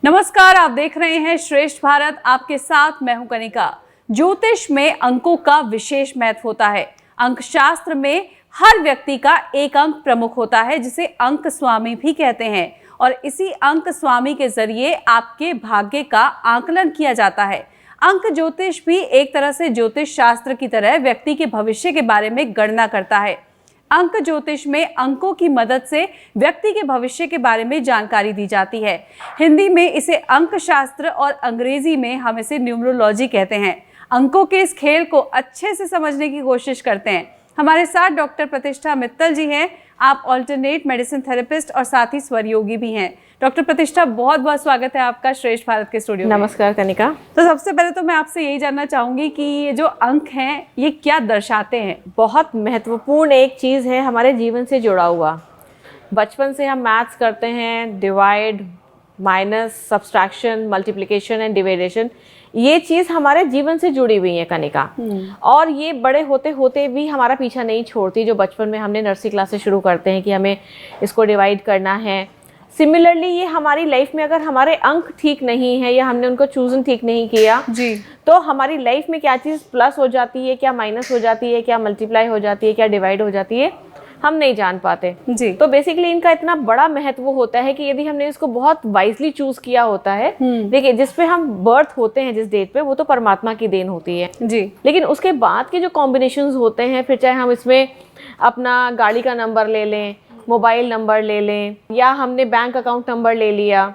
नमस्कार, आप देख रहे हैं श्रेष्ठ भारत। आपके साथ मैं हूं कनिका। ज्योतिष में अंकों का विशेष महत्व होता है। अंक शास्त्र में हर व्यक्ति का एक अंक प्रमुख होता है, जिसे अंक स्वामी भी कहते हैं, और इसी अंक स्वामी के जरिए आपके भाग्य का आकलन किया जाता है। अंक ज्योतिष भी एक तरह से ज्योतिष शास्त्र की तरह व्यक्ति के भविष्य के बारे में गणना करता है। अंक ज्योतिष में अंकों की मदद से व्यक्ति के भविष्य के बारे में जानकारी दी जाती है। हिंदी में इसे अंक शास्त्र और अंग्रेजी में हम इसे न्यूमरोलॉजी कहते हैं। अंकों के इस खेल को अच्छे से समझने की कोशिश करते हैं। हमारे साथ डॉक्टर प्रतिष्ठा मित्तल जी हैं। आप ऑल्टरनेट मेडिसिन थेरेपिस्ट और साथ ही स्वर योगी भी हैं। डॉक्टर प्रतिष्ठा, बहुत बहुत स्वागत है आपका श्रेष्ठ भारत के स्टूडियो में। नमस्कार कनिका। तो सबसे पहले तो मैं आपसे यही जानना चाहूंगी कि ये जो अंक हैं ये क्या दर्शाते हैं? बहुत महत्वपूर्ण एक चीज़ है हमारे जीवन से जुड़ा हुआ। बचपन से हम मैथ्स करते हैं, divide, minus, subtraction, multiplication and division. ये चीज़ हमारे जीवन से जुड़ी हुई है कनिका, और ये बड़े होते होते भी हमारा पीछा नहीं छोड़ती। जो बचपन में हमने नर्सरी क्लास से शुरू करते हैं कि हमें इसको डिवाइड करना है। सिमिलरली ये हमारी लाइफ में अगर हमारे अंक ठीक नहीं है या हमने उनको चूजन ठीक नहीं किया जी, तो हमारी लाइफ में क्या चीज़ प्लस हो जाती है, क्या माइनस हो जाती है, क्या मल्टीप्लाई हो जाती है, क्या डिवाइड हो जाती है, हम नहीं जान पाते जी। तो बेसिकली इनका इतना बड़ा महत्व होता है कि यदि हमने इसको बहुत वाइजली चूज किया होता है, देखिए जिस पे हम बर्थ होते हैं, जिस डेट पे, वो तो परमात्मा की देन होती है जी। लेकिन उसके बाद के जो कॉम्बिनेशंस होते हैं, फिर चाहे हम इसमें अपना गाड़ी का नंबर ले लें, मोबाइल नंबर ले लें, या हमने बैंक अकाउंट नंबर ले लिया,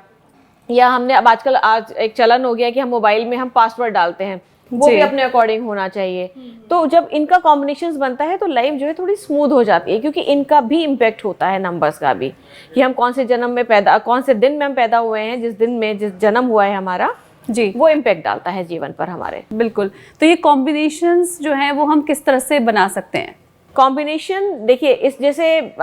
या हमने अब आजकल एक चलन हो गया कि हम मोबाइल में हम पासवर्ड डालते हैं, वो भी अपने अकॉर्डिंग होना चाहिए। तो जब इनका कॉम्बिनेशंस बनता है तो लाइफ जो है थोड़ी स्मूथ हो जाती है, क्योंकि इनका भी इम्पैक्ट होता है नंबर्स का भी, कि हम कौन से जन्म में पैदा, कौन से दिन में हम पैदा हुए हैं, जिस दिन में जिस जन्म हुआ है हमारा जी, वो वो इम्पैक्ट डालता है जीवन पर हमारे। बिल्कुल। तो ये कॉम्बिनेशंस जो हैं वो हम किस तरह से बना सकते हैं? कॉम्बिनेशन देखिए, इस जैसे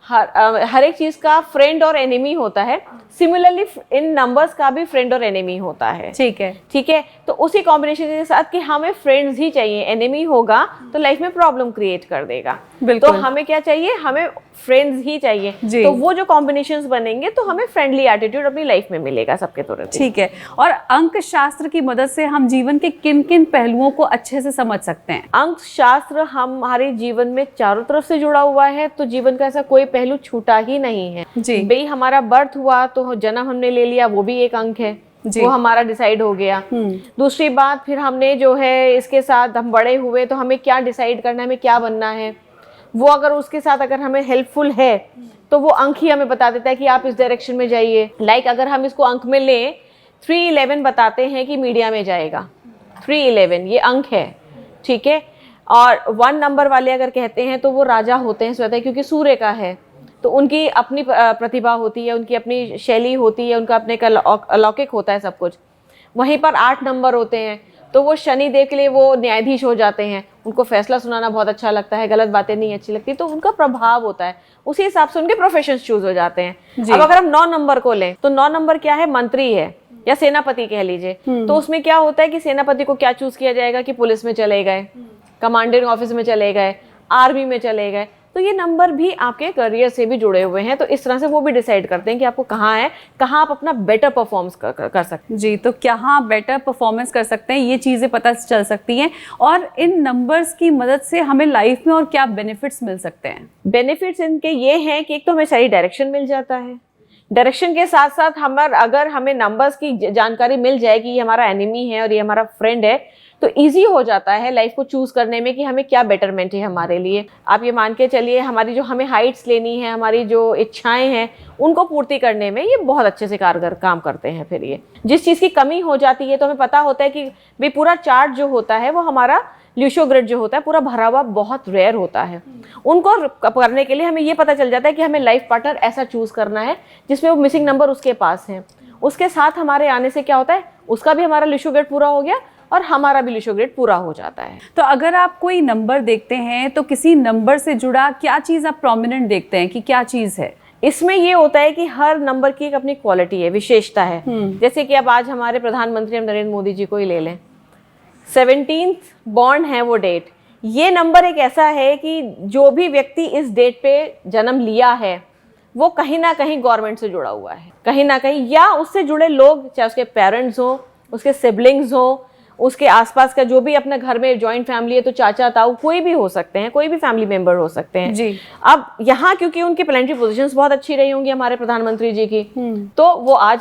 हर एक चीज का फ्रेंड और एनिमी होता है, सिमिलरली इन नंबर्स का भी फ्रेंड और एनिमी होता है। ठीक है। तो उसी कॉम्बिनेशन के साथ कि हमें फ्रेंड्स ही चाहिए, एनिमी होगा तो लाइफ में प्रॉब्लम क्रिएट कर देगा। तो हमें क्या चाहिए? हमें फ्रेंड्स ही चाहिए। तो वो जो कॉम्बिनेशंस बनेंगे तो हमें फ्रेंडली एटीट्यूड अपनी लाइफ में मिलेगा सबके तुरंत। ठीक है। और अंक शास्त्र की मदद से हम जीवन के किन किन पहलुओं को अच्छे से समझ सकते हैं? अंक शास्त्र हमारे जीवन में चारों तरफ से जुड़ा हुआ है, तो जीवन का ऐसा कोई पहलू छूटा ही नहीं है जी। भाई हमारा बर्थ हुआ तो जन्म हमने ले लिया, वो भी एक अंक है, वो हमारा डिसाइड हो गया। दूसरी बात, फिर हमने जो है इसके साथ हम बड़े हुए तो हमें क्या डिसाइड करना है, हमें क्या बनना है, वो अगर उसके साथ अगर हमें हेल्पफुल है तो वो अंक ही हमें बता देता है कि आप इस डायरेक्शन में जाइए। लाइक अगर हम इसको अंक में लें, 311 बताते हैं कि मीडिया में जाएगा। 311 ये अंक है, ठीक है। और 1 नंबर वाले अगर कहते हैं तो वो राजा होते हैं स्वतः, क्योंकि सूर्य का है, तो उनकी अपनी प्रतिभा होती है, उनकी अपनी शैली होती है, उनका अपने का अलौकिक होता है सब कुछ। वहीं पर 8 नंबर होते हैं तो वो शनि देव के लिए वो न्यायाधीश हो जाते हैं, उनको फैसला सुनाना बहुत अच्छा लगता है, गलत बातें नहीं अच्छी लगती, तो उनका प्रभाव होता है, उसी हिसाब से उनके प्रोफेशन चूज हो जाते हैं। अब अगर हम 9 नंबर को लें तो 9 नंबर क्या है? मंत्री है या सेनापति कह लीजिए। तो उसमें क्या होता है कि सेनापति को क्या चूज किया जाएगा कि पुलिस में चले गए, कमांडिंग ऑफिस में चले गए, आर्मी में चले गए। तो ये नंबर भी आपके करियर से भी जुड़े हुए हैं, तो इस तरह से वो भी डिसाइड करते हैं कि आपको कहाँ है, कहाँ आप अपना बेटर परफॉर्मेंस कर सकते हैं। जी, तो कहाँ बेटर परफॉर्मेंस कर सकते हैं, ये चीज़ें पता चल सकती हैं। और इन नंबर्स की मदद से हमें लाइफ में और क्या बेनिफिट्स मिल सकते हैं? बेनिफिट्स इनके ये हैं कि एक तो हमें सही डायरेक्शन मिल जाता है। डायरेक्शन के साथ साथ अगर हमें नंबर्स की जानकारी मिल जाए कि ये हमारा एनिमी है और ये हमारा फ्रेंड है, तो इजी हो जाता है लाइफ को चूज करने में कि हमें क्या बेटरमेंट है हमारे लिए। आप ये मान के चलिए, हमारी जो हमें हाइट्स लेनी है, हमारी जो इच्छाएं हैं, उनको पूर्ति करने में ये बहुत अच्छे से कारगर काम करते हैं। फिर ये जिस चीज़ की कमी हो जाती है तो हमें पता होता है कि भाई पूरा चार्ट जो होता है वो हमारा ल्यूशो ग्रिड जो होता है पूरा भरा हुआ बहुत रेयर होता है। उनको करने के लिए हमें ये पता चल जाता है कि हमें लाइफ पार्टनर ऐसा चूज करना है जिसमें वो मिसिंग नंबर उसके पास है। उसके साथ हमारे आने से क्या होता है, उसका भी हमारा ल्यूशो ग्रिड पूरा हो गया और हमारा भी ल्यूशो ग्रिड पूरा हो जाता है। तो अगर आप कोई नंबर देखते हैं तो किसी नंबर से जुड़ा क्या चीज़ आप प्रोमिनेंट देखते हैं कि क्या चीज़ है? इसमें ये होता है कि हर नंबर की एक अपनी क्वालिटी है, विशेषता है। जैसे कि अब आज हमारे प्रधानमंत्री हम नरेंद्र मोदी जी को ही ले लें, 17th बॉर्न है वो डेट। ये नंबर एक ऐसा है कि जो भी व्यक्ति इस डेट पे जन्म लिया है वो कहीं ना कहीं गवर्नमेंट से जुड़ा हुआ है, कहीं ना कहीं, या उससे जुड़े लोग, चाहे उसके पेरेंट्स हो, उसके सिबलिंग्स हो, उसके आसपास का जो भी अपने घर में जॉइंट फैमिली है तो चाचा ताऊ कोई भी हो सकते हैं, कोई भी फैमिली मेंबर हो सकते हैं जी। अब यहाँ क्योंकि उनकी प्लेनेटरी पोजीशंस बहुत अच्छी रही होंगी हमारे प्रधानमंत्री जी की, तो वो आज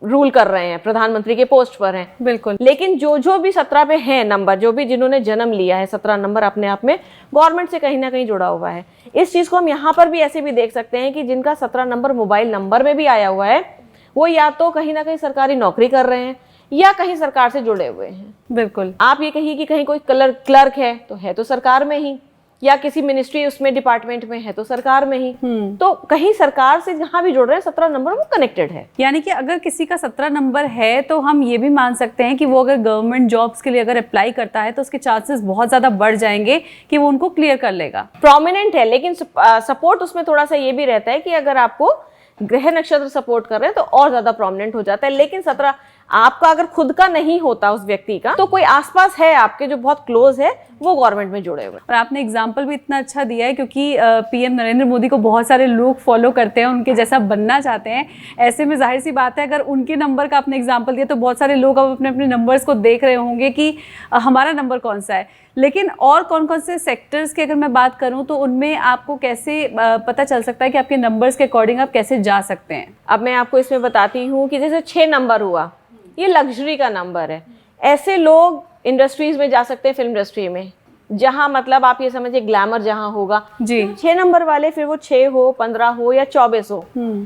रूल कर रहे हैं, प्रधानमंत्री के पोस्ट पर हैं। बिल्कुल। लेकिन जो भी 17 पे है नंबर, जो भी जिन्होंने जन्म लिया है, 17 नंबर अपने आप में गवर्नमेंट से कहीं ना कहीं जुड़ा हुआ है। इस चीज को हम यहाँ पर भी ऐसे भी देख सकते हैं कि जिनका 17 नंबर मोबाइल नंबर में भी आया हुआ है, वो या तो कहीं ना कहीं सरकारी नौकरी कर रहे हैं या कहीं सरकार से जुड़े हुए हैं। बिल्कुल। आप ये कहिए कि कहीं कोई क्लर्क है तो सरकार में ही, या किसी मिनिस्ट्री उसमें डिपार्टमेंट में है तो सरकार में ही, तो कहीं सरकार से जहां भी जुड़ रहे हैं 17 नंबर वो कनेक्टेड है। यानी कि अगर किसी का 17 नंबर है तो हम ये भी मान सकते हैं कि वो अगर गवर्नमेंट जॉब्स के लिए अगर अप्लाई करता है तो उसके चांसेस बहुत ज्यादा बढ़ जाएंगे कि वो उनको क्लियर कर लेगा। प्रोमिनेंट है, लेकिन सपोर्ट उसमें थोड़ा सा ये भी रहता है कि अगर आपको ग्रह नक्षत्र सपोर्ट कर रहे हैं तो और ज्यादा प्रोमिनेंट हो जाता है। लेकिन 17 आपका अगर खुद का नहीं होता उस व्यक्ति का, तो कोई आसपास है आपके जो बहुत क्लोज है, वो गवर्नमेंट में जुड़े हुए। और आपने एग्जाम्पल भी इतना अच्छा दिया है क्योंकि पीएम नरेंद्र मोदी को बहुत सारे लोग फॉलो करते हैं, उनके जैसा बनना चाहते हैं। ऐसे में जाहिर सी बात है अगर उनके नंबर का आपने एग्जाम्पल दिया तो बहुत सारे लोग अब अपने अपने नंबर्स को देख रहे होंगे कि हमारा नंबर कौन सा है। लेकिन और कौन कौन से सेक्टर्स की अगर मैं बात करूं तो उनमें आपको कैसे पता चल सकता है कि आपके नंबर्स के अकॉर्डिंग आप कैसे जा सकते हैं? अब मैं आपको इसमें बताती हूँ कि जैसे 6 नंबर हुआ, ये लग्जरी का नंबर है। ऐसे लोग इंडस्ट्रीज में जा सकते हैं, फिल्म इंडस्ट्री में, जहां मतलब आप ये समझिए ग्लैमर जहां होगा जी। 6 नंबर वाले, फिर वो 6 हो, 15 हो या 24 हो,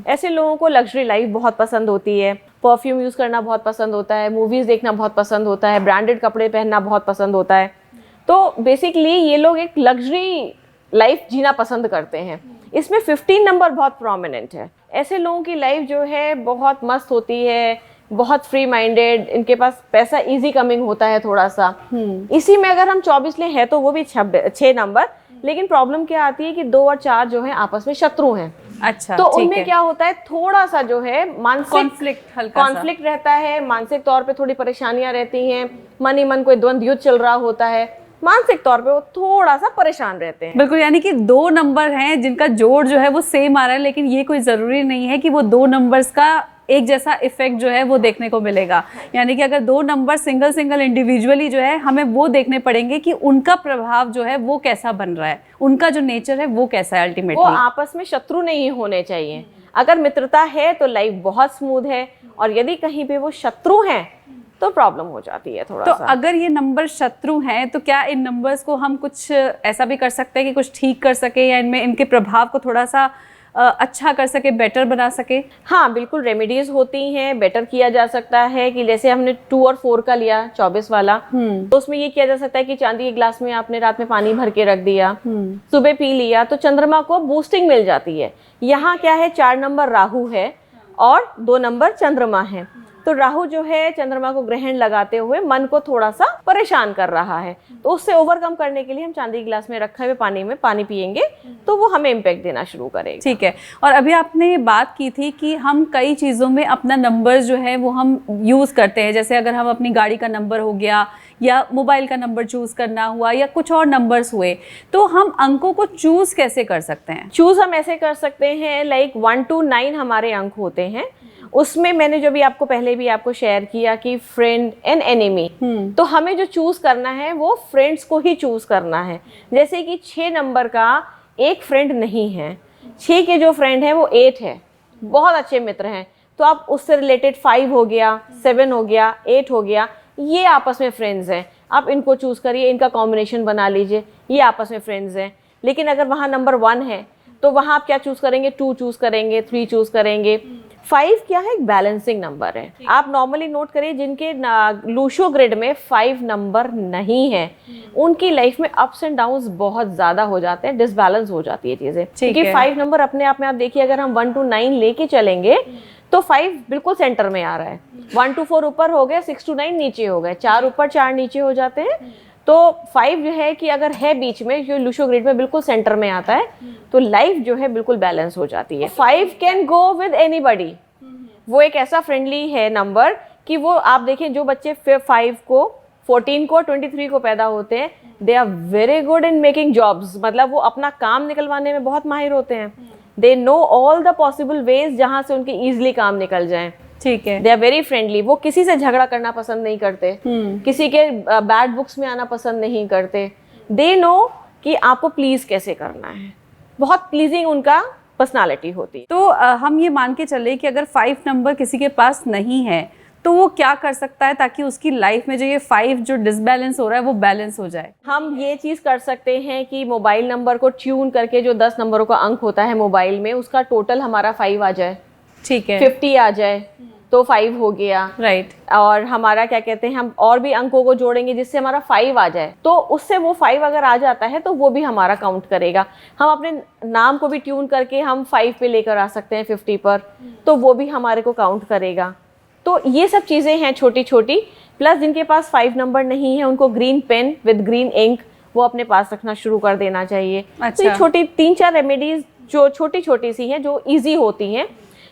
ऐसे लोगों को लग्जरी लाइफ बहुत पसंद होती है, परफ्यूम यूज करना बहुत पसंद होता है, मूवीज देखना बहुत पसंद होता है, ब्रांडेड कपड़े पहनना बहुत पसंद होता है। तो बेसिकली ये लोग एक लग्जरी लाइफ जीना पसंद करते हैं। इसमें 15 नंबर बहुत प्रोमिनेंट है। ऐसे लोगों की लाइफ जो है बहुत मस्त होती है, बहुत फ्री माइंडेड, इनके पास पैसा इजी कमिंग होता है थोड़ा सा। इसी में अगर हम 24 ले हैं तो वो भी 6 नंबर, लेकिन प्रॉब्लम क्या आती है कि 2 और 4 जो है आपस में शत्रु हैं। अच्छा, तो उनमें क्या होता है, थोड़ा सा जो है मानसिक कॉन्फ्लिक्ट रहता है, मानसिक तौर पे थोड़ी परेशानियां रहती हैं, मन ही मन कोई द्वंद्व युद्ध चल रहा होता है, मानसिक तौर पे वो थोड़ा सा परेशान रहते हैं। बिल्कुल, यानी कि 2 नंबर हैं जिनका जोड़ जो है वो सेम आ रहा है, लेकिन ये कोई जरूरी नहीं है कि वो 2 नंबर्स का एक जैसा इफेक्ट जो है वो देखने को मिलेगा। यानी कि अगर 2 नंबर सिंगल इंडिविजुअली जो है हमें वो देखने पड़ेंगे कि उनका प्रभाव जो है वो कैसा बन रहा है, उनका जो नेचर है वो कैसा है अल्टीमेटली। वो आपस में शत्रु नहीं होने चाहिए। अगर मित्रता है तो लाइफ बहुत स्मूथ है, और यदि कहीं पे वो शत्रु हैं तो प्रॉब्लम हो जाती है थोड़ा सा। अगर ये नंबर शत्रु हैं तो क्या इन नंबर्स को हम कुछ ऐसा भी कर सकते हैं कि कुछ ठीक कर सके या इनमें इनके प्रभाव को थोड़ा सा अच्छा कर सके, बेटर बना सके? हाँ बिल्कुल, रेमेडीज होती हैं, बेटर किया जा सकता है। कि जैसे हमने 2 और 4 का लिया, 24 वाला, तो उसमें ये किया जा सकता है कि चांदी के ग्लास में आपने रात में पानी भर के रख दिया, सुबह पी लिया, तो चंद्रमा को बूस्टिंग मिल जाती है। यहाँ क्या है, 4 नंबर राहु है और 2 नंबर चंद्रमा है। तो राहु जो है चंद्रमा को ग्रहण लगाते हुए मन को थोड़ा सा परेशान कर रहा है, तो उससे ओवरकम करने के लिए हम चांदी गिलास में रखे हुए पानी में पानी पिएंगे तो वो हमें इम्पैक्ट देना शुरू करेगा। ठीक है। और अभी आपने ये बात की थी कि हम कई चीज़ों में अपना नंबर जो है वो हम यूज़ करते हैं, जैसे अगर हम अपनी गाड़ी का नंबर हो गया या मोबाइल का नंबर चूज़ करना हुआ या कुछ और नंबर्स हुए, तो हम अंकों को चूज़ कैसे कर सकते हैं? चूज़ हम ऐसे कर सकते हैं, लाइक 1 to 9 हमारे अंक होते हैं। उसमें मैंने जो भी आपको पहले भी आपको शेयर किया कि फ्रेंड एंड एनिमी, तो हमें जो चूज करना है वो फ्रेंड्स को ही चूज करना है। जैसे कि 6 नंबर का एक फ्रेंड नहीं है, 6 के जो फ्रेंड है वो 8 है, बहुत अच्छे मित्र हैं, तो आप उससे रिलेटेड 5 हो गया, 7 हो गया, 8 हो गया, ये आपस में फ्रेंड्स हैं। आप इनको चूज करिए, इनका कॉम्बिनेशन बना लीजिए, ये आपस में फ्रेंड्स हैं। लेकिन अगर वहाँ नंबर 1 है तो वहाँ आप क्या चूज करेंगे, 2 चूज करेंगे, 3 चूज करेंगे। 5 क्या है, एक बैलेंसिंग नंबर है। आप नॉर्मली नोट करिए जिनके लूशो ग्रिड में 5 नंबर नहीं है, उनकी लाइफ में अप्स एंड डाउन्स बहुत ज्यादा हो जाते हैं, डिसबैलेंस हो जाती है चीजें। क्योंकि 5 नंबर अपने आप में आप देखिए, अगर हम 1 to 9 लेके चलेंगे तो 5 बिल्कुल सेंटर में आ रहा है, 1 to 4 ऊपर हो गए, 6 to 9 नीचे हो गए, 4 ऊपर 4 नीचे हो जाते हैं। तो 5 जो है कि अगर है बीच में, जो लूशो ग्रिड में बिल्कुल सेंटर में आता है, तो लाइफ जो है बिल्कुल बैलेंस हो जाती है। 5 कैन गो विद एनीबॉडी, वो एक ऐसा फ्रेंडली है नंबर कि वो आप देखें जो बच्चे 5 को, 14 को, 23 को पैदा होते हैं, they are very good in making jobs, मतलब वो अपना काम निकलवाने में बहुत माहिर होते हैं। They know all the possible ways जहाँ से उनके इजिली काम निकल जाएं। ठीक है। दे आर वेरी फ्रेंडली, वो किसी से झगड़ा करना पसंद नहीं करते, किसी के बैड बुक्स में आना पसंद नहीं करते। दे नो कि आपको प्लीज कैसे करना है, बहुत प्लीजिंग उनका पर्सनालिटी होती है। तो हम ये मान के चले कि अगर 5 नंबर किसी के पास नहीं है तो वो क्या कर सकता है ताकि उसकी लाइफ में जो ये 5 जो डिसबैलेंस हो रहा है वो बैलेंस हो जाए? हम ये चीज कर सकते हैं कि मोबाइल नंबर को ट्यून करके जो 10 नंबरों का अंक होता है मोबाइल में, उसका टोटल हमारा 5 आ जाए। ठीक है। 50 आ जाए तो 5 हो गया। राइट। और हमारा क्या कहते हैं, हम और भी अंकों को जोड़ेंगे जिससे हमारा 5 आ जाए, तो उससे वो 5 अगर आ जाता है तो वो भी हमारा काउंट करेगा। हम अपने नाम को भी ट्यून करके हम 5 पे लेकर आ सकते हैं 50 पर, तो वो भी हमारे को काउंट करेगा। तो ये सब चीज़ें हैं छोटी छोटी। प्लस जिनके पास 5 नंबर नहीं है उनको green pen with green ink वो अपने पास रखना शुरू कर देना चाहिए। अच्छा। तो ये छोटी 3-4 रेमेडीज जो छोटी छोटी सी हैं जो ईजी होती हैं।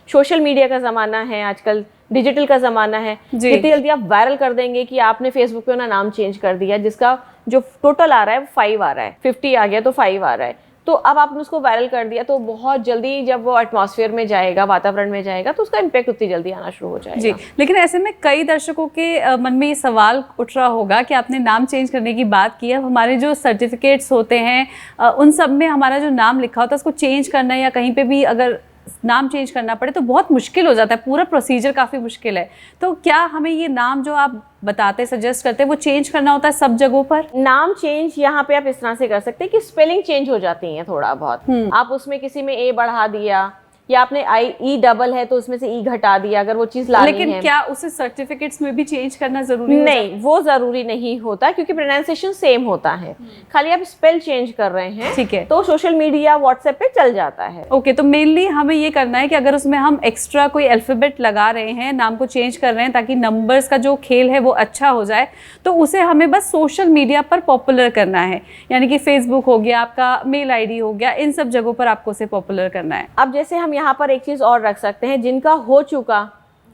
सोशल मीडिया का ज़माना है आजकल, डिजिटल का ज़माना है, जितनी जल्दी आप वायरल कर देंगे कि आपने फेसबुक पे अपना नाम चेंज कर दिया, जिसका जो टोटल आ रहा है वो 5 आ रहा है, 50 आ गया तो 5 आ रहा है, तो अब आपने उसको वायरल कर दिया तो बहुत जल्दी जब वो एटमॉस्फेयर में जाएगा, वातावरण में जाएगा, तो उसका इम्पैक्ट उतनी जल्दी आना शुरू हो जाएगा। जी, लेकिन ऐसे में कई दर्शकों के मन में ये सवाल उठ रहा होगा कि आपने नाम चेंज करने की बात की है, हमारे जो सर्टिफिकेट्स होते हैं उन सब में हमारा जो नाम लिखा होता है उसको चेंज करना या कहीं पे भी अगर नाम चेंज करना पड़े तो बहुत मुश्किल हो जाता है, पूरा प्रोसीजर काफ़ी मुश्किल है। तो क्या हमें ये नाम जो आप बताते सजेस्ट करते हैं वो चेंज करना होता है सब जगहों पर? नाम चेंज यहाँ पे आप इस तरह से कर सकते हैं कि स्पेलिंग चेंज हो जाती है थोड़ा बहुत। आप उसमें किसी में ए बढ़ा दिया या आपने ई डबल है तो उसमें से ई घटा दिया, अगर वो चीज लानी है। लेकिन क्या उसे सर्टिफिकेट्स में भी चेंज करना जरूरी नहीं, वो जरूरी नहीं होता क्योंकि प्रोनाउंसिएशन सेम होता है, खाली आप स्पेल चेंज कर रहे हैं। ठीक है। तो सोशल मीडिया व्हाट्सएप पे चल जाता है। ओके, तो मेनली हमें ये करना है कि अगर उसमें हम एक्स्ट्रा कोई अल्फाबेट लगा रहे हैं, नाम को चेंज कर रहे हैं ताकि नंबर्स का जो खेल है वो अच्छा हो जाए, तो उसे हमें बस सोशल मीडिया पर पॉपुलर करना है, यानी कि फेसबुक हो गया, आपका मेल आईडी हो गया, इन सब जगहों पर आपको उसे पॉपुलर करना है। अब जैसे हम यहाँ पर एक चीज और रख सकते हैं, जिनका हो चुका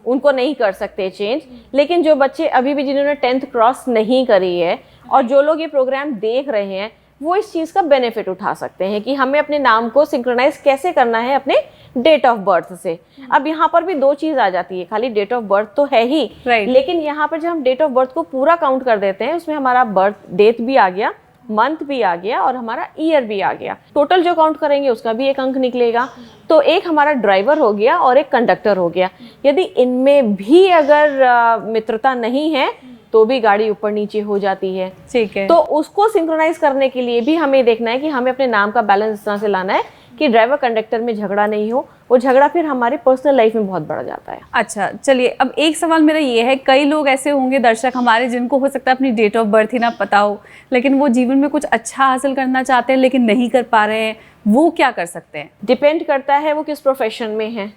उनको नहीं कर सकते चेंज, लेकिन जो बच्चे अभी भी जिन्होंने 10th क्रॉस नहीं करी है और जो लोग ये प्रोग्राम देख रहे हैं वो इस चीज का बेनिफिट उठा सकते हैं कि हमें अपने नाम को सिंक्रोनाइज कैसे करना है अपने डेट ऑफ बर्थ से। अब यहाँ पर भी 2 चीज आ जाती है, खाली डेट ऑफ बर्थ तो है ही, लेकिन यहाँ पर जब हम डेट ऑफ बर्थ को पूरा काउंट कर देते हैं उसमें हमारा बर्थ डेट भी आ गया, मंथ भी आ गया और हमारा ईयर भी आ गया, टोटल जो काउंट करेंगे उसका भी एक अंक निकलेगा। तो एक हमारा ड्राइवर हो गया और एक कंडक्टर हो गया। यदि इनमें भी अगर मित्रता नहीं है तो भी गाड़ी ऊपर नीचे हो जाती है। ठीक है। तो उसको सिंक्रोनाइज करने के लिए भी हमें देखना है कि हमें अपने नाम का बैलेंस इस तरह से लाना है कि ड्राइवर कंडक्टर में झगड़ा नहीं हो, वो झगड़ा फिर हमारे पर्सनल लाइफ में बहुत बढ़ जाता है। अच्छा, चलिए अब एक सवाल मेरा ये है, कई लोग ऐसे होंगे दर्शक हमारे जिनको हो सकता है अपनी डेट ऑफ बर्थ ही ना पता हो, लेकिन वो जीवन में कुछ अच्छा हासिल करना चाहते हैं लेकिन नहीं कर पा रहे हैं, वो क्या कर सकते हैं? डिपेंड करता है वो किस प्रोफेशन में है,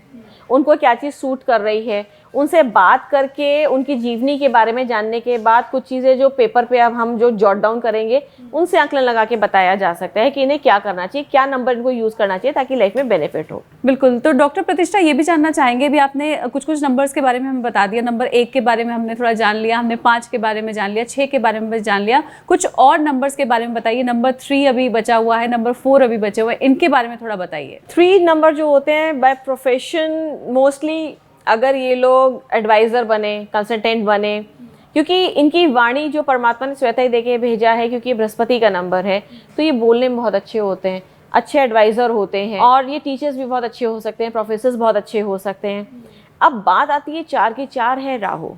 उनको क्या चीज़ सूट कर रही है। उनसे बात करके उनकी जीवनी के बारे में जानने के बाद कुछ चीज़ें जो पेपर पे अब हम जो जॉट डाउन करेंगे उनसे आकलन लगा के बताया जा सकता है कि इन्हें क्या करना चाहिए, क्या नंबर इनको यूज़ करना चाहिए ताकि लाइफ में बेनिफिट हो। बिल्कुल। तो डॉक्टर प्रतिष्ठा ये भी जानना चाहेंगे, भी आपने कुछ नंबर्स के बारे में हमें बता दिया, नंबर 1 के बारे में हमने थोड़ा जान लिया, हमने 5 के बारे में जान लिया, 6 के बारे में भी जान लिया, कुछ और नंबर्स के बारे में बताइए। नंबर 3 अभी बचा हुआ है, नंबर 4 अभी बचे हुए हैं, इनके बारे में थोड़ा बताइए। 3 नंबर जो होते हैं बाय प्रोफेशन मोस्टली अगर ये लोग एडवाइज़र बने, कंसल्टेंट बने, क्योंकि इनकी वाणी जो परमात्मा ने स्वतः ही देके भेजा है, क्योंकि ये बृहस्पति का नंबर है, तो ये बोलने में बहुत अच्छे होते हैं, अच्छे एडवाइज़र होते हैं और ये टीचर्स भी बहुत अच्छे हो सकते हैं, प्रोफेसर्स बहुत अच्छे हो सकते हैं। अब बात आती है 4 की 4 है राहु।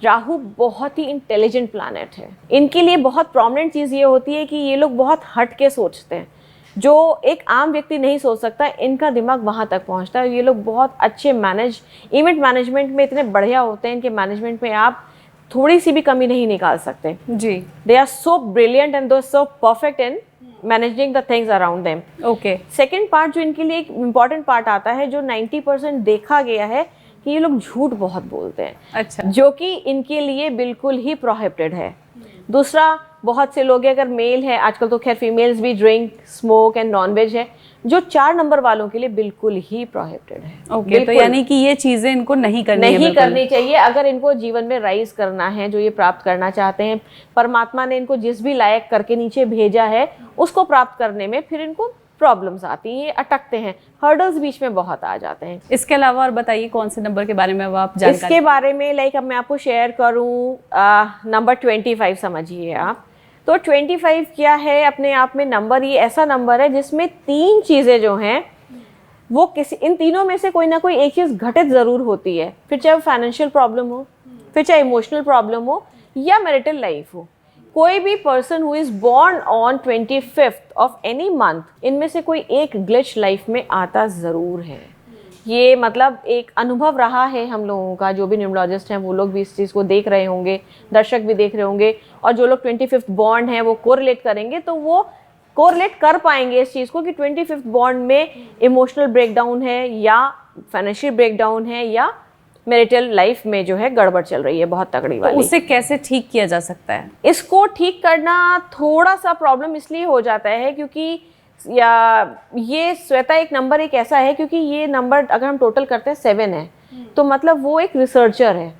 राहु बहुत ही इंटेलिजेंट प्लैनेट है। इनके लिए बहुत प्रोमिनेंट चीज़ ये होती है कि ये लोग बहुत हट के सोचते हैं, जो एक आम व्यक्ति नहीं सोच सकता, इनका दिमाग वहाँ तक पहुँचता है। ये लोग बहुत अच्छे इवेंट मैनेजमेंट में इतने बढ़िया होते हैं, इनके मैनेजमेंट में आप थोड़ी सी भी कमी नहीं निकाल सकते जी। They are so brilliant and they are so perfect in managing the things around them. Okay. Second part जो इनके लिए एक इम्पॉर्टेंट पार्ट आता है, जो 90% देखा गया है कि ये लोग झूठ बहुत बोलते हैं। अच्छा। जो कि इनके लिए बिल्कुल ही प्रोहिबिटेड है। दूसरा, बहुत से लोग अगर मेल है, आजकल तो खैर फीमेल्स भी ड्रिंक, स्मोक एंड नॉनवेज है, जो 4 नंबर वालों के लिए बिल्कुल ही प्रोहिबिटेड है। ओके, तो यानी कि ये चीजें इनको नहीं करनी चाहिए अगर इनको जीवन में राइज करना है, जो ये प्राप्त करना चाहते हैं। परमात्मा ने इनको जिस भी लायक करके नीचे भेजा है उसको प्राप्त करने में फिर इनको प्रॉब्लम्स आती हैं, अटकते हैं, हर्डल्स बीच में बहुत आ जाते हैं। इसके अलावा और बताइए कौन से नंबर के बारे में अब आप जानकारी? इसके बारे में लाइक अब मैं आपको शेयर करूं, नंबर 25 समझिए आप। तो 25 क्या है अपने आप में नंबर, ये ऐसा नंबर है जिसमें 3 चीज़ें जो हैं वो किसी इन तीनों में से कोई ना कोई एक चीज़ घटित ज़रूर होती है, फिर चाहे वो फाइनेंशियल प्रॉब्लम हो, फिर चाहे इमोशनल प्रॉब्लम हो या मैरिटल लाइफ हो। कोई भी person who is born on 25th of any month, इनमें से कोई एक ग्लिच लाइफ में आता ज़रूर है। ये मतलब एक अनुभव रहा है हम लोगों का, जो भी न्यूमरोलॉजिस्ट हैं वो लोग भी इस चीज़ को देख रहे होंगे, दर्शक भी देख रहे होंगे, और जो लोग 25th बॉर्न हैं वो कोरिलेट करेंगे, तो वो कोरिलेट कर पाएंगे इस चीज़ को कि 25th बॉन्ड में इमोशनल ब्रेकडाउन है या फाइनेंशियल ब्रेकडाउन है या मैरिटल लाइफ में जो है गड़बड़ चल रही है बहुत तगड़ी वाली। तो उसे कैसे ठीक किया जा सकता है? इसको ठीक करना थोड़ा सा प्रॉब्लम इसलिए हो जाता है क्योंकि या ये श्वेता एक नंबर एक ऐसा है, क्योंकि ये नंबर अगर हम टोटल करते हैं 7 है, तो मतलब वो एक रिसर्चर है,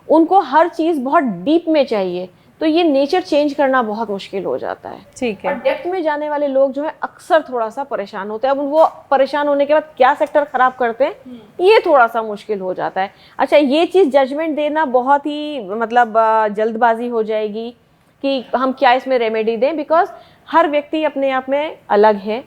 उनको हर चीज़ बहुत डीप में चाहिए, तो ये नेचर चेंज करना बहुत मुश्किल हो जाता है। ठीक है। डेप्थ में जाने वाले लोग जो है अक्सर थोड़ा सा परेशान होते हैं। अब वो परेशान होने के बाद क्या सेक्टर खराब करते हैं ये थोड़ा सा मुश्किल हो जाता है। अच्छा, ये चीज़ जजमेंट देना बहुत ही मतलब जल्दबाजी हो जाएगी कि हम क्या इसमें रेमेडी दें, बिकॉज हर व्यक्ति अपने आप में अलग है।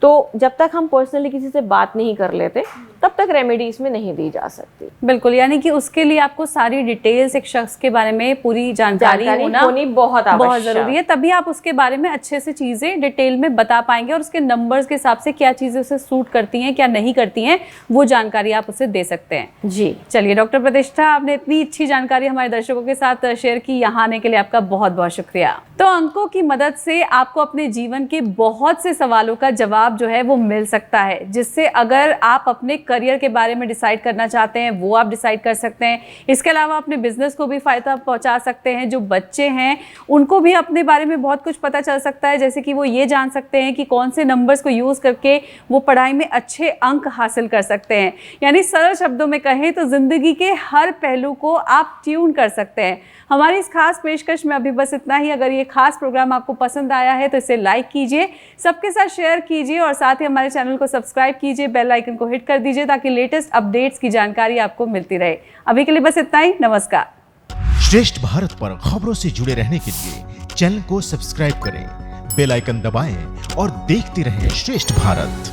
तो जब तक हम पर्सनली किसी से बात नहीं कर लेते तब तक रेमेडी इसमें नहीं दी जा सकती। बिल्कुल, यानी कि उसके लिए आपको सारी डिटेल्स एक शख्स के बारे में पूरी जानकारी होनी बहुत ज़रूरी है, तभी आप उसके बारे में अच्छे से चीज़ें डिटेल में बता पाएंगे और उसके नंबर्स के हिसाब से क्या चीज़ें उसे सूट करती हैं क्या नहीं करती हैं वो जानकारी आप उसे दे सकते हैं। जी चलिए डॉक्टर प्रतिष्ठा, आपने इतनी अच्छी जानकारी हमारे दर्शकों के साथ शेयर की, यहाँ आने के लिए आपका बहुत बहुत शुक्रिया। तो अंकों की मदद से आपको अपने जीवन के बहुत से सवालों का जवाब जो है वो मिल सकता है, जिससे अगर आप अपने करियर के बारे में डिसाइड करना चाहते हैं वो आप डिसाइड कर सकते हैं। इसके अलावा अपने बिजनेस को भी फायदा पहुंचा सकते हैं। जो बच्चे हैं उनको भी अपने बारे में बहुत कुछ पता चल सकता है, जैसे कि वो ये जान सकते हैं कि कौन से नंबर्स को यूज़ करके वो पढ़ाई में अच्छे अंक हासिल कर सकते हैं। यानी सरल शब्दों में कहें तो ज़िंदगी के हर पहलू को आप ट्यून कर सकते हैं। हमारी इस खास पेशकश में अभी बस इतना ही। अगर ये खास प्रोग्राम आपको पसंद आया है तो इसे लाइक कीजिए, सबके साथ शेयर कीजिए और साथ ही हमारे चैनल को सब्सक्राइब कीजिए, बेल आइकन को हिट कर दीजिए ताकि लेटेस्ट अपडेट्स की जानकारी आपको मिलती रहे। अभी के लिए बस इतना ही। नमस्कार। श्रेष्ठ भारत पर खबरों से जुड़े रहने के लिए चैनल को सब्सक्राइब करें, बेल आइकन दबाएं और देखते रहें श्रेष्ठ भारत।